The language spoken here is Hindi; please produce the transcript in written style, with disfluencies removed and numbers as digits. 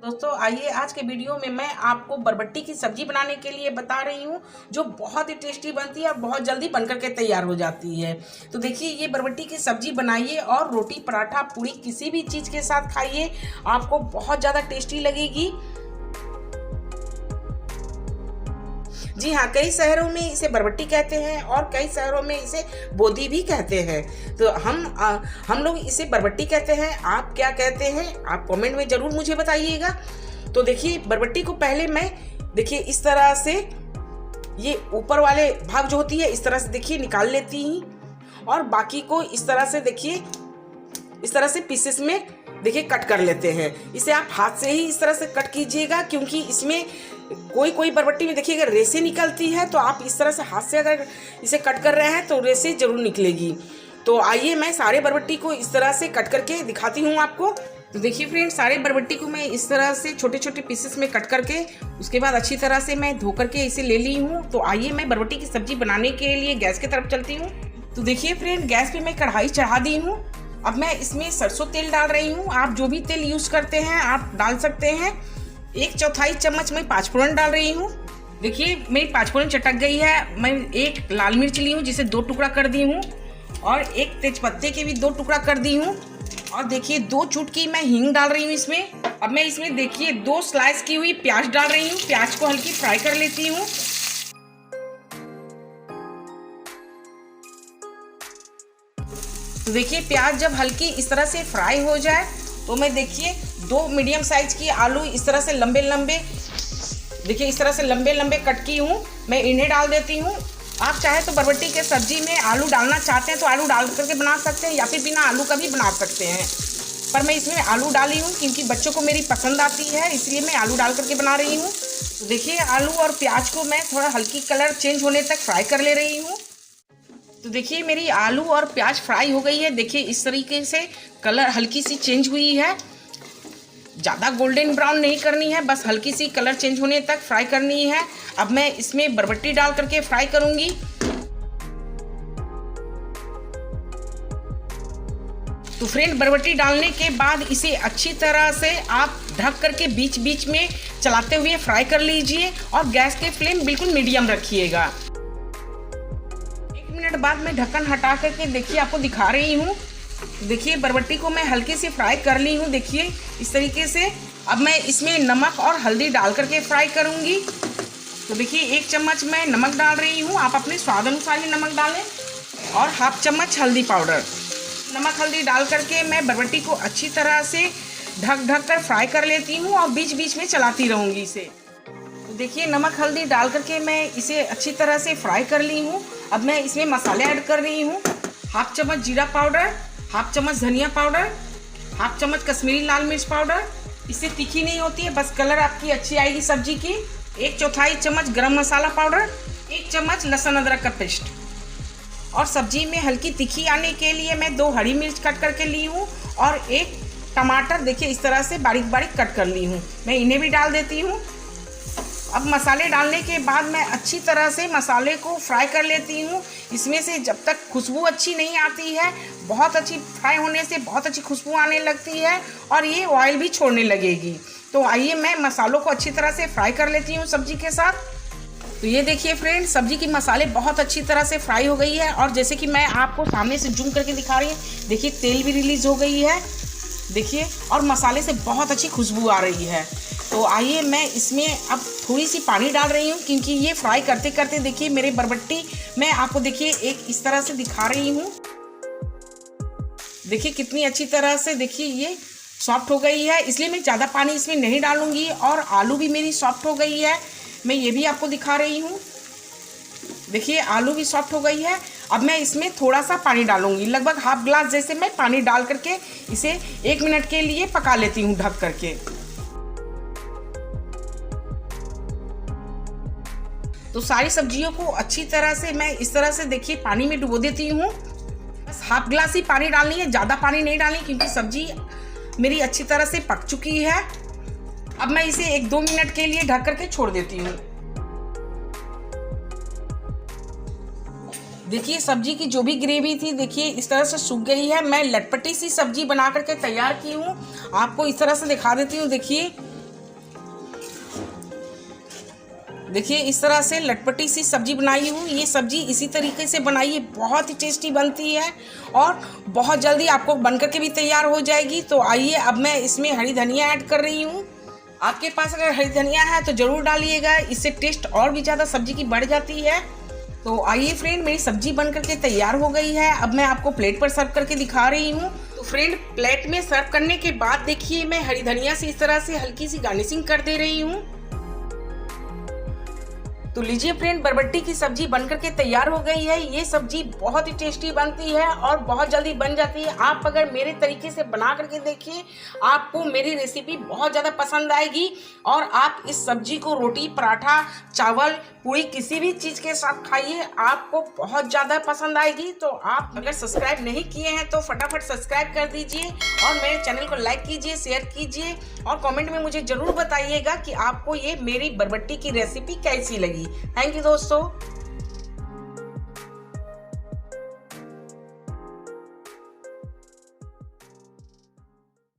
दोस्तों आइए आज के वीडियो में मैं आपको बरबट्टी की सब्जी बनाने के लिए बता रही हूँ जो बहुत ही टेस्टी बनती है और बहुत जल्दी बनकर के तैयार हो जाती है। तो देखिए ये बरबट्टी की सब्जी बनाइए और रोटी पराठा पूरी किसी भी चीज़ के साथ खाइए, आपको बहुत ज़्यादा टेस्टी लगेगी। जी हाँ, कई शहरों में इसे बरबट्टी कहते हैं और कई शहरों में इसे बोदी भी कहते हैं। तो हम लोग इसे बरबट्टी कहते हैं। आप क्या कहते हैं आप कमेंट में ज़रूर मुझे बताइएगा। तो देखिए बरबट्टी को पहले मैं देखिए इस तरह से ये ऊपर वाले भाग जो होती है इस तरह से देखिए निकाल लेती हूँ और बाकी को इस तरह से देखिए इस तरह से पीसेस में देखिए कट कर लेते हैं। इसे आप हाथ से ही इस तरह से कट कीजिएगा क्योंकि इसमें कोई बरबट्टी में देखिए अगर रेसे निकलती है तो आप इस तरह से हाथ से अगर इसे कट कर रहे हैं तो रेसे जरूर निकलेगी। तो आइए मैं सारे बरबट्टी को इस तरह से कट करके दिखाती हूँ आपको। तो देखिए फ्रेंड्स, सारे बरबट्टी को मैं इस तरह से छोटे छोटे पीसेस में कट करके उसके बाद अच्छी तरह से मैं धो करके इसे ले ली हूँ। तो आइए मैं बरबट्टी की सब्जी बनाने के लिए गैस की तरफ चलती हूँ। तो देखिए फ्रेंड, गैस पे मैं कढ़ाई चढ़ा दी हूँ। अब मैं इसमें सरसों तेल डाल रही हूँ। आप जो भी तेल यूज करते हैं आप डाल सकते हैं। 1/4 चम्मच मैं पाँचफोरन डाल रही हूँ। देखिए मेरी पाँचफोरन चटक गई है। मैं एक लाल मिर्च ली हूँ जिसे 2 टुकड़ा कर दी हूँ और एक तेजपत्ते के भी 2 टुकड़ा कर दी हूँ और देखिए 2 चुटकी मैं हींग डाल रही हूँ इसमें। अब मैं इसमें देखिए 2 स्लाइस की हुई प्याज डाल रही हूँ। प्याज को हल्की फ्राई कर लेती हूँ। तो देखिए प्याज जब हल्की इस तरह से फ्राई हो जाए तो मैं देखिए 2 मीडियम साइज की आलू इस तरह से लंबे लंबे देखिए इस तरह से लंबे लंबे कट की हूँ, मैं इन्हें डाल देती हूँ। आप चाहे तो बरबट्टी के सब्जी में आलू डालना चाहते हैं तो आलू डाल करके बना सकते हैं या फिर बिना आलू का भी बना सकते हैं, पर मैं इसमें आलू डाली हूँ क्योंकि बच्चों को मेरी पसंद आती है, इसलिए मैं आलू डाल करके बना रही हूँ। तो देखिए आलू और प्याज को मैं थोड़ा हल्की कलर चेंज होने तक फ्राई कर ले रही हूँ। तो देखिए मेरी आलू और प्याज फ्राई हो गई है। देखिए इस तरीके से कलर हल्की सी चेंज हुई है। ज़्यादा गोल्डन ब्राउन नहीं करनी है, बस हल्की सी कलर चेंज होने तक फ्राई करनी है। अब मैं इसमें बरबट्टी डाल करके फ्राई करूंगी। तो फ्रेंड, बरबट्टी डालने के बाद इसे अच्छी तरह से आप ढक करके बीच बीच में चलाते हुए फ्राई कर लीजिए और गैस के फ्लेम बिल्कुल मीडियम रखिएगा। 1 मिनट बाद मैं ढक्कन हटा करके देखिए आपको दिखा रही हूँ। देखिए बरबट्टी को मैं हल्के से फ्राई कर ली हूँ, देखिए इस तरीके से। अब मैं इसमें नमक और हल्दी डाल करके फ्राई करूँगी। तो देखिए 1 चम्मच मैं नमक डाल रही हूँ, आप अपने स्वाद अनुसार ही नमक डालें, और 1/2 चम्मच हल्दी पाउडर। नमक हल्दी डाल करके मैं बरबट्टी को अच्छी तरह से ढक कर फ्राई कर लेती हूँ और बीच बीच में चलाती रहूँगी इसे। तो देखिए नमक हल्दी डाल करके मैं इसे अच्छी तरह से फ्राई कर ली हूँ। अब मैं इसमें मसाले ऐड कर रही हूँ। 1/2 चम्मच जीरा पाउडर, 1/2 चम्मच धनिया पाउडर, 1/2 चम्मच कश्मीरी लाल मिर्च पाउडर। इससे तीखी नहीं होती है, बस कलर आपकी अच्छी आएगी सब्जी की। 1/4 चम्मच गरम मसाला पाउडर, 1 चम्मच लहसुन अदरक का पेस्ट। और सब्जी में हल्की तीखी आने के लिए मैं 2 हरी मिर्च कट करके ली हूँ और 1 टमाटर देखिए इस तरह से बारीक बारीक कट कर ली हूँ, मैं इन्हें भी डाल देती हूँ। अब मसाले डालने के बाद मैं अच्छी तरह से मसाले को फ्राई कर लेती हूँ। इसमें से जब तक खुशबू अच्छी नहीं आती है, बहुत अच्छी फ्राई होने से बहुत अच्छी खुशबू आने लगती है और ये ऑयल भी छोड़ने लगेगी। तो आइए मैं मसालों को अच्छी तरह से फ्राई कर लेती हूँ सब्जी के साथ। तो ये देखिए फ्रेंड, सब्जी की मसाले बहुत अच्छी तरह से फ्राई हो गई है और जैसे कि मैं आपको सामने से जूम करके दिखा रही हूँ, देखिए तेल भी रिलीज़ हो गई है देखिए, और मसाले से बहुत अच्छी खुशबू आ रही है। तो आइए मैं इसमें अब थोड़ी सी पानी डाल रही हूँ क्योंकि ये फ्राई करते करते देखिए मेरे बरबट्टी मैं आपको देखिए एक इस तरह से दिखा रही हूँ। देखिए कितनी अच्छी तरह से देखिए ये सॉफ्ट हो गई है, इसलिए मैं ज़्यादा पानी इसमें नहीं डालूंगी और आलू भी मेरी सॉफ्ट हो गई है, मैं ये भी आपको दिखा रही हूँ। देखिए आलू भी सॉफ्ट हो गई है। अब मैं इसमें थोड़ा सा पानी डालूंगी, लगभग 1/2 गिलास जैसे मैं पानी डाल करके इसे 1 मिनट के लिए पका लेती हूँ ढक करके। तो सारी सब्जियों को अच्छी तरह से मैं इस तरह से देखिए पानी में डुबो देती हूँ। बस 1/2 गिलास ही पानी डालनी है, ज़्यादा पानी नहीं डालनी क्योंकि सब्जी मेरी अच्छी तरह से पक चुकी है। अब मैं इसे 1-2 मिनट के लिए ढक करके छोड़ देती हूँ। देखिए सब्जी की जो भी ग्रेवी थी देखिए इस तरह से सूख गई है। मैं लटपटी सी सब्जी बना करके तैयार की हूँ, आपको इस तरह से दिखा देती हूँ। देखिए देखिए इस तरह से लटपटी सी सब्जी बनाई हूँ। ये सब्जी इसी तरीके से बनाइए, बहुत ही टेस्टी बनती है और बहुत जल्दी आपको बनकर के भी तैयार हो जाएगी। तो आइए अब मैं इसमें हरी धनिया ऐड कर रही हूँ। आपके पास अगर हरी धनिया है तो ज़रूर डालिएगा, इससे टेस्ट और भी ज़्यादा सब्जी की बढ़ जाती है। तो आइए फ्रेंड, मेरी सब्जी बन करके तैयार हो गई है। अब मैं आपको प्लेट पर सर्व करके दिखा रही हूँ। तो फ्रेंड, प्लेट में सर्व करने के बाद देखिए मैं हरी धनिया से इस तरह से हल्की सी गार्निशिंग कर दे रही हूँ। तो लीजिए फ्रेंड, बरबट्टी की सब्जी बनकर के तैयार हो गई है। ये सब्जी बहुत ही टेस्टी बनती है और बहुत जल्दी बन जाती है। आप अगर मेरे तरीके से बना करके देखिए, आपको मेरी रेसिपी बहुत ज़्यादा पसंद आएगी और आप इस सब्जी को रोटी, पराठा, चावल, पूरी किसी भी चीज़ के साथ खाइए, आपको बहुत ज़्यादा पसंद आएगी। तो आप अगर सब्सक्राइब नहीं किए हैं तो फटाफट सब्सक्राइब कर दीजिए और मेरे चैनल को लाइक कीजिए, शेयर कीजिए और कमेंट में मुझे ज़रूर बताइएगा कि आपको ये मेरी बरबट्टी की रेसिपी कैसी लगी। थैंक यू दोस्तों।